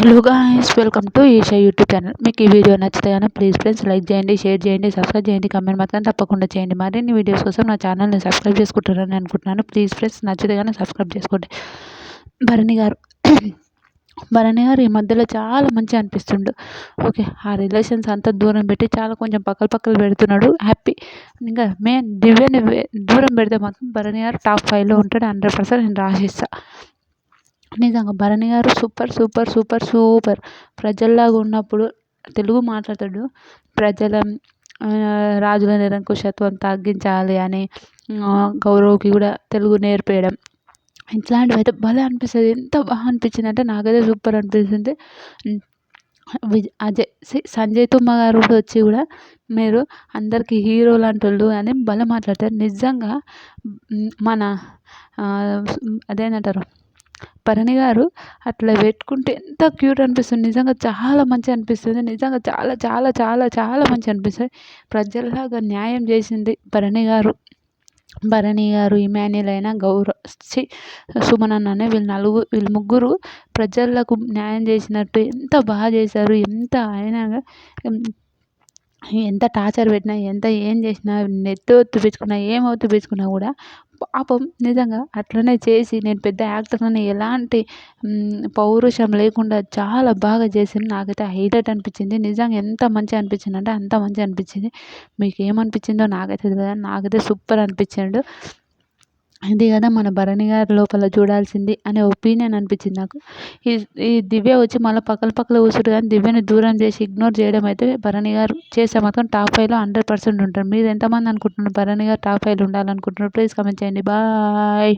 Hello guys, welcome to Isha YouTube channel. మీకు ఈ video నచ్చితే కానీ ప్లీజ్ ఫ్రెండ్స్ లైక్ చేయండి, షేర్ చేయండి, సబ్స్క్రైబ్ చేయండి, కమెంట్ మాత్రం తప్పకుండా చేయండి. మరిన్ని వీడియోస్ కోసం నా ఛానల్ని సబ్స్క్రైబ్ చేసుకుంటారని అనుకుంటున్నాను. ప్లీజ్ ఫ్రెండ్స్ నచ్చితే కానీ సబ్స్క్రైబ్ చేసుకోండి. భరణి గారు భరణి గారు ఈ మధ్యలో చాలా మంచిగా అనిపిస్తుండు. ఓకే, ఆ రిలేషన్స్ అంతా దూరం పెట్టి చాలా కొంచెం పక్కలు పెడుతున్నాడు. హ్యాపీ. ఇంకా దివ్యని దూరం పెడితే మాత్రం భరణి గారు టాప్ 5లో ఉంటాడు. 100% నేను రాసిస్తా. నిజంగా Bharani garu super super super super. ప్రజల్లాగా ఉన్నప్పుడు తెలుగు మాట్లాడతాడు. ప్రజల రాజుల నిరంకుశత్వం తగ్గించాలి అని గౌరవ్కి కూడా తెలుగు నేర్పేయడం, ఇట్లాంటివి అయితే భలే అనిపిస్తుంది. ఎంత బాగా అనిపించింది అంటే నాకైతే సూపర్ అనిపిస్తుంది. సంజయ్ తుమ్మ గారు కూడా వచ్చి కూడా మీరు అందరికీ హీరో లాంటి వాళ్ళు అని భలే మాట్లాడతారు. నిజంగా మన అదేంటంటారు భరణి గారు అట్లా పెట్టుకుంటే ఎంత క్యూట్ అనిపిస్తుంది. నిజంగా చాలా మంచిగా అనిపిస్తుంది. నిజంగా చాలా చాలా చాలా చాలా మంచిగా అనిపిస్తుంది. ప్రజల్లాగా న్యాయం చేసింది భరణి గారు. ఇమాన్యుల్ అయినా సుమన్ అనే వీళ్ళు ముగ్గురు ప్రజలకు న్యాయం చేసినట్టు ఎంత బాగా చేశారు. ఎంత అయినా ఎంత టార్చర్ పెట్టినా, ఎంత ఏం చేసినా, ఒత్తిపించుకున్నా, ఏం ఒత్తిపించుకున్నా కూడా పాపం నిజంగా అట్లనే చేసి నేను పెద్ద యాక్టర్ని ఎలాంటి పౌరుషం లేకుండా చాలా బాగా చేసింది. నాకైతే హైలైట్ అనిపించింది. నిజంగా ఎంత మంచిగా అనిపించింది అంటే అంత మంచిగా అనిపించింది. మీకు ఏమనిపించిందో నాకైతే తెలియదు. నాకైతే సూపర్ అనిపించాడు. ఇది కదా మన భరణి గారి లోపల చూడాల్సింది అనే ఒపీనియన్ అనిపించింది నాకు. ఈ దివ్య వచ్చి మళ్ళీ పక్కల కూర్చుంటు కానీ దివ్యని దూరం చేసి ఇగ్నోర్ చేయడం అయితే భరణి గారు చేసే మాత్రం టాప్ 5లో 100% ఉంటారు. మీరు ఎంతమంది అనుకుంటున్నారు Bharani garu top 5లో ఉండాలనుకుంటున్నారు? Please comment చేయండి. బాయ్.